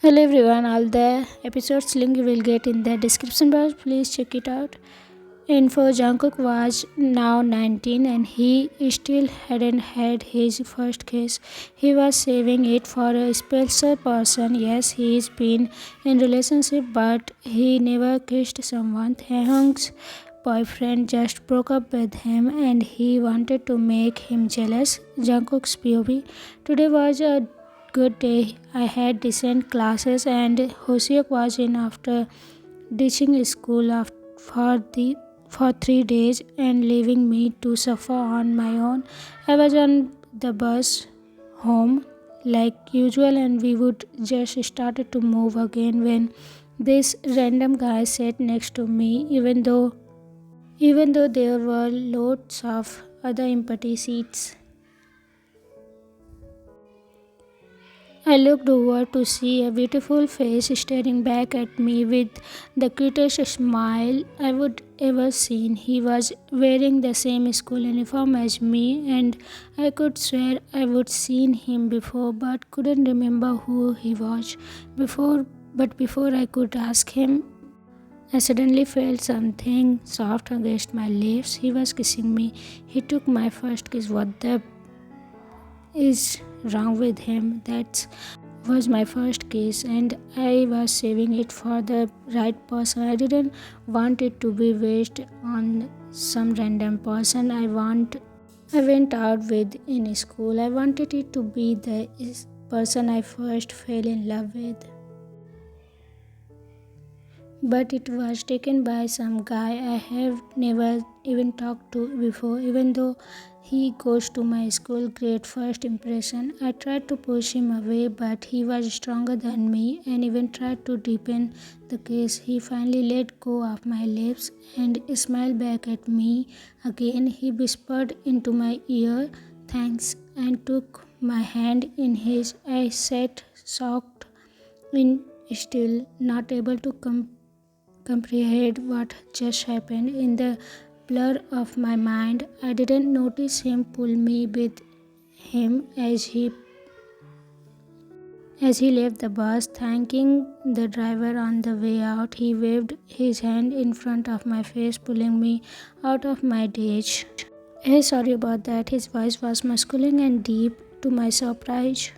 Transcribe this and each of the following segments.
Hello everyone, all the episodes link you will get in the description box. Please check it out. Info Jungkook was now 19 and he still hadn't had his first kiss. He was saving it for a special person. Yes, he's been in relationship but he never kissed someone. Taehyung's boyfriend just broke up with him and he wanted to make him jealous. Jungkook's POV. Today was a good day. I had decent classes and Hoseok was in after ditching school for 3 days and leaving me to suffer on my own. I was on the bus home like usual and we would just started to move again when this random guy sat next to me even though there were lots of other empty seats. I looked over to see a beautiful face staring back at me with the cutest smile I would ever seen. He was wearing the same school uniform as me and I could swear I would seen him before but couldn't remember who he was before I could ask him I suddenly felt something soft against my lips. He was kissing me. He took my first kiss. What the is wrong with him? That was my first kiss and I was saving it for the right person. I didn't want it to be wasted on some random person I went out with in school. I wanted it to be the person I first fell in love with. But it was taken by some guy I have never even talked to before, even though he goes to my school. Great first impression. I tried to push him away, but he was stronger than me and even tried to deepen the kiss. He finally let go of my lips and smiled back at me again. He whispered into my ear, "Thanks," and took my hand in his. I sat shocked in still, not able to comprehend what just happened. In the blur of my mind, I didn't notice him pull me with him as he left the bus. Thanking the driver on the way out, he waved his hand in front of my face, pulling me out of my ditch. Hey, sorry about that. His voice was masculine and deep. To my surprise,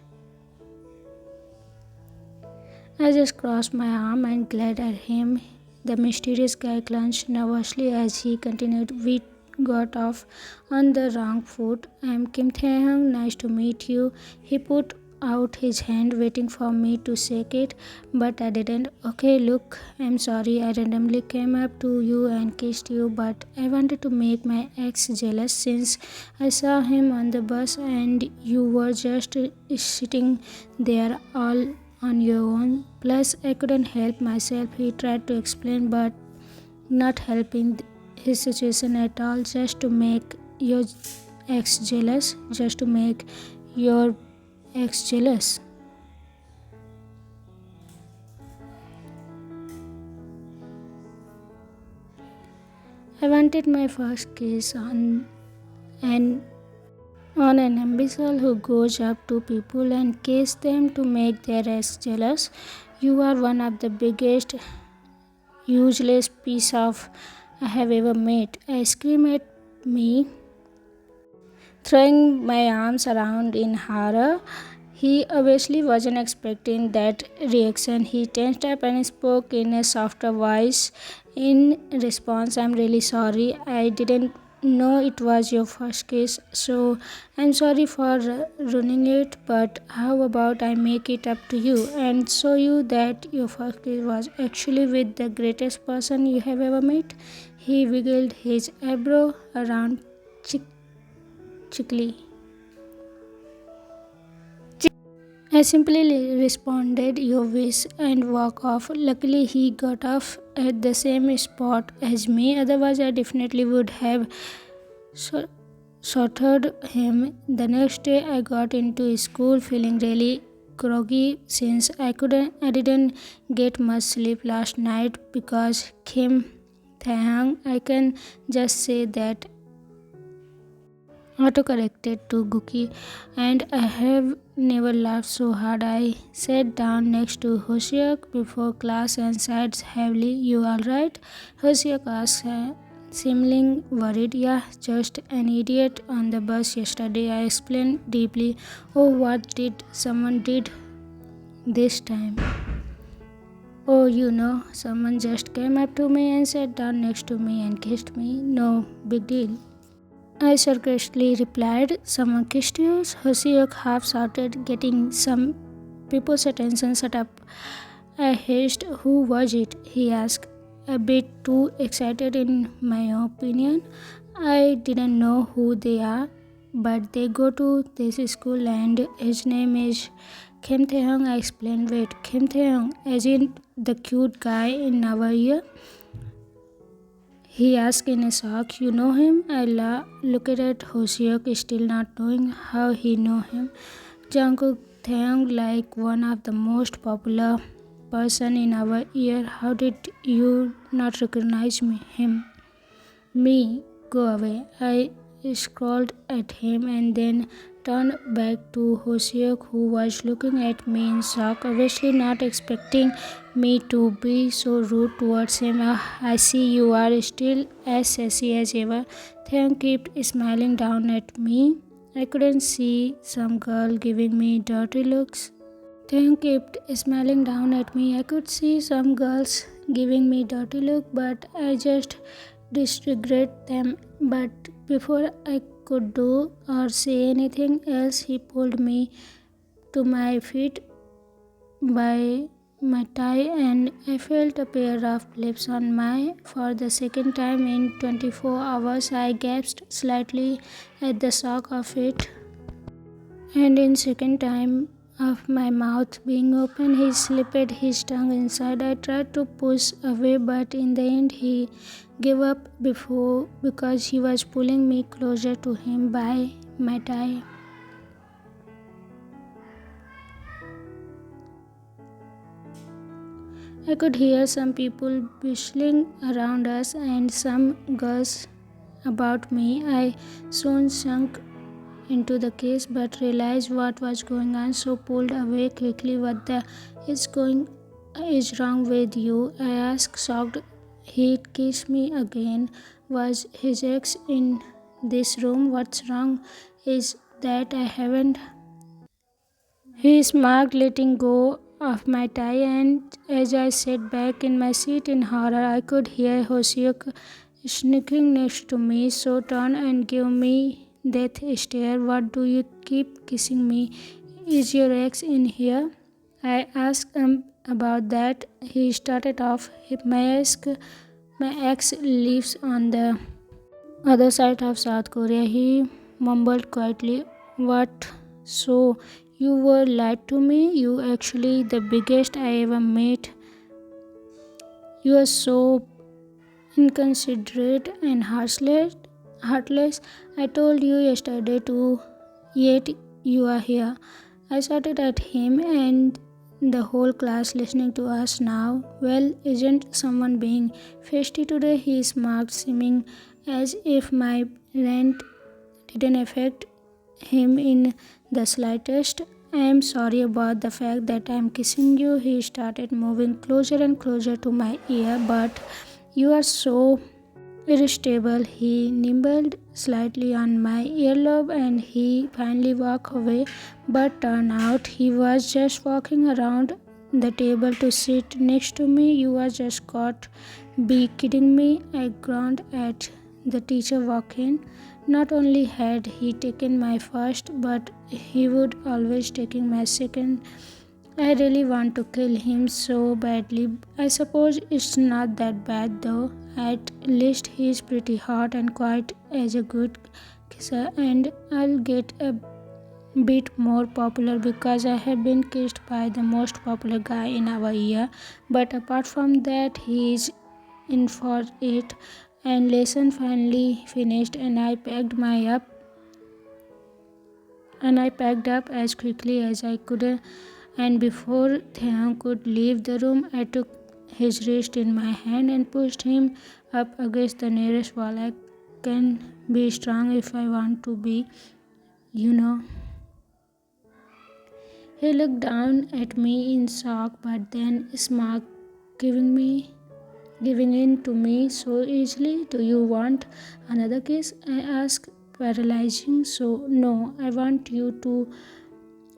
I just crossed my arm and glared at him. The mysterious guy clenched nervously as he continued. We got off on the wrong foot. I'm Kim Taehyung. Nice to meet you. He put out his hand, waiting for me to shake it, but I didn't. Okay, look, I'm sorry. I randomly came up to you and kissed you, but I wanted to make my ex jealous since I saw him on the bus and you were just sitting there all on your own. Plus, I couldn't help myself. He tried to explain, but not helping his situation at all. Just to make your ex jealous. Just to make your ex jealous. I wanted my first kiss an on an imbecile who goes up to people and kisses them to make their ex jealous. You are one of the biggest useless piece of I have ever met. I scream at me, throwing my arms around in horror. He obviously wasn't expecting that reaction. He tensed up and spoke in a softer voice. In response, I'm really sorry. I didn't know it was your first kiss, so I'm sorry for ruining it. But how about I make it up to you and show you that your first kiss was actually with the greatest person you have ever met? He wiggled his eyebrow around cheekily. I simply responded, "Your wish," and walked off. Luckily, he got off at the same spot as me, otherwise, I definitely would have sorted him. The next day, I got into school feeling really groggy since I didn't get much sleep last night because Kim Taehyung. I can just say that autocorrected to Gookie, and I have never laughed so hard. I sat down next to Hoshiak before class and sighed heavily. You alright? Hoshiak asked, seemingly worried. Yeah, just an idiot on the bus yesterday. I explained deeply. Oh, what did someone did this time? Oh, someone just came up to me and sat down next to me and kissed me. No big deal. I sarcastically replied, someone kissed you? Hosiok half shouted, getting some people's attention. Shut up. I hissed, who was it? He asked, a bit too excited in my opinion. I didn't know who they are, but they go to this school and his name is Kim Tae-hung. I explained, wait, Kim Tae-hung, as in the cute guy in our year? He asked in a shock, you know him? I looked at Hosiok, still not knowing how he knew him. Jungkook Taeyong, like one of the most popular person in our year. How did you not recognize him? Me, go away. I scowled at him and then turned back to Hosiok, who was looking at me in shock, obviously not expecting me to be so rude towards him. I see you are still as sassy as ever. Theon kept smiling down at me. I couldn't see some girl giving me dirty looks. Theon kept smiling down at me. I could see some girls giving me dirty look, but I just disregarded them. But before I could do or say anything else, he pulled me to my feet by my tie, and I felt a pair of lips on my. For the second time in 24 hours, I gasped slightly at the shock of it. And in second time of my mouth being open, he slipped his tongue inside. I tried to push away, but in the end he gave up because he was pulling me closer to him by my tie. I could hear some people whistling around us and some girls about me. I soon sunk into the case but realized what was going on, so pulled away quickly. What the is wrong with you? I asked, shocked. He'd kiss me again. Was his ex in this room? What's wrong is that I haven't. He smirked, letting go of my tie, and as I sat back in my seat in horror, I could hear Hosiuk sneaking next to me. So turn and give me that stare. What do you keep kissing me? Is your ex in here? I asked him about that. He started off. My ex lives on the other side of South Korea. He mumbled quietly. What? So you were lied to me? You actually the biggest I ever met. You are so inconsiderate and heartless. I told you yesterday to, yet you are here. I shouted at him and the whole class listening to us now. Well, isn't someone being feisty today? He smirked, seeming as if my rant didn't affect him in the slightest. I am sorry about the fact that I am kissing you. He started moving closer and closer to my ear, but you are so irritable. He nibbled slightly on my earlobe and he finally walked away, but turned out he was just walking around the table to sit next to me. You are just got be kidding me. I groaned at the teacher walk in. Not only had he taken my first, but he would always taking my second. I really want to kill him so badly. I suppose it's not that bad though. At least he's pretty hot and quiet as a good kisser, and I'll get a bit more popular because I have been kissed by the most popular guy in our year. But apart from that, he is in for it. And lesson finally finished, and I packed up as quickly as I could. And before Theon could leave the room, I took his wrist in my hand and pushed him up against the nearest wall. can be strong if I want to be, you know. He looked down at me in shock but then smiled, giving in to me so easily. Do you want another kiss? I asked, paralyzing. So, no, I want you to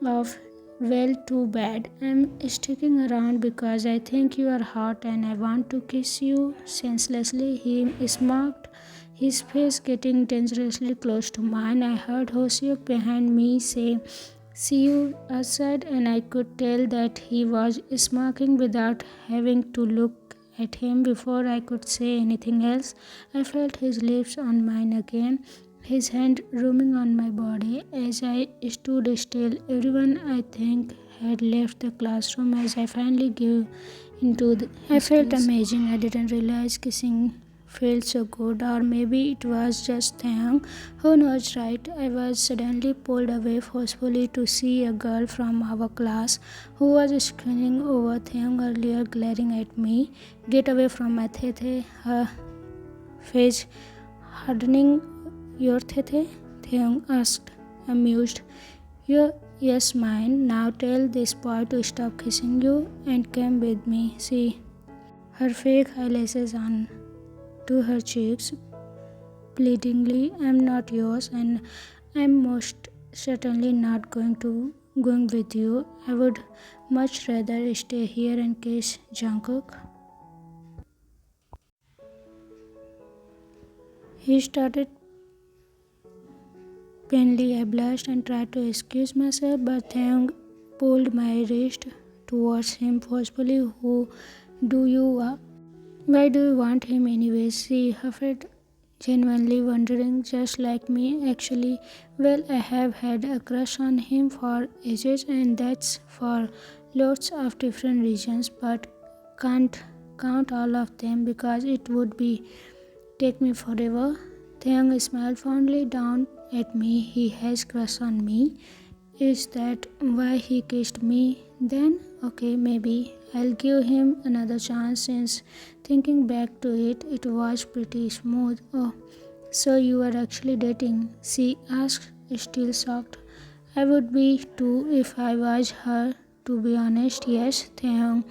love. Well, too bad. I'm sticking around because I think you are hot and I want to kiss you senselessly. He smirked, his face getting dangerously close to mine. I heard Hoseok behind me say, "See you outside," and I could tell that he was smirking without having to look at him. Before I could say anything else, I felt his lips on mine again, his hand roaming on my body as I stood still. Everyone, I think, had left the classroom as I finally gave into the I felt amazing. I didn't realize kissing felt so good, or maybe it was just Taeyang. Who knows, right? I was suddenly pulled away forcefully to see a girl from our class who was screening over Taeyang earlier, glaring at me. Get away from my Tete, her face hardening. Your Tete? Taeyang asked, amused. Yes, mine. Now tell this boy to stop kissing you and come with me. See her fake eyelashes on to her cheeks, pleadingly. I'm not yours, and I'm most certainly not going with you. I would much rather stay here and kiss Jungkook. He started painfully. I blushed and tried to excuse myself, but Taeyang pulled my wrist towards him forcefully. Who do you Why do you want him anyways? She huffed, genuinely wondering, just like me. Actually, well, I have had a crush on him for ages, and that's for lots of different reasons, but can't count all of them because it would be take me forever. Taeyang smiled fondly down at me. He has crush on me. Is that why he kissed me then? Okay, maybe I'll give him another chance. Since thinking back to it, it was pretty smooth. Oh, so you are actually dating? She asked, still shocked. I would be too if I was her. To be honest, yes. Taeyong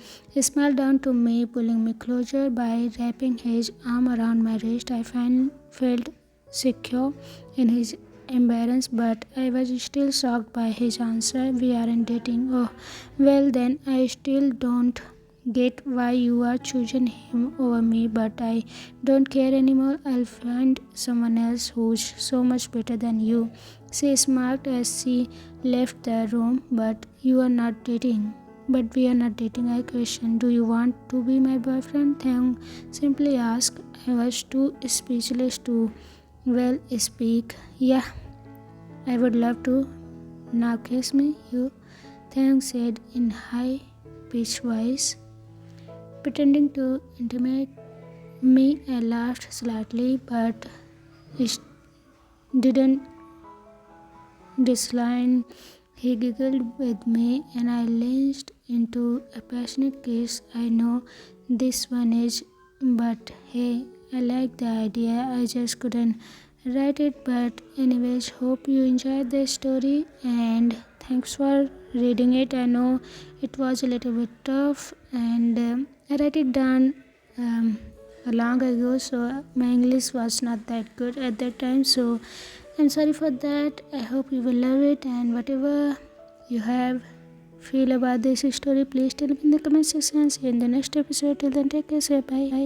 smiled down to me, pulling me closer by wrapping his arm around my wrist. I felt secure in his embarrassed, but I was still shocked by his answer. We aren't dating. Oh, well then, I still don't get why you are choosing him over me, but I don't care anymore. I'll find someone else who's so much better than you. She smirked as she left the room. But you are not dating. But we are not dating. I questioned. Do you want to be my boyfriend? Thang simply asked. I was too speechless to well speak. Yeah, I would love to. Now kiss me, you. Thang said in high pitched voice. Pretending to intimidate me, I laughed slightly, but it didn't decline. He giggled with me, and I launched into a passionate kiss. I know this one is, but hey, I like the idea. I just couldn't write it. But anyways, hope you enjoyed the story, and thanks for reading it. I know it was a little bit tough, and I wrote it down long ago, so my English was not that good at that time. So I'm sorry for that. I hope you will love it, and whatever you have feel about this story, please tell me in the comment section. See you in the next episode. Till then, take care. Say bye.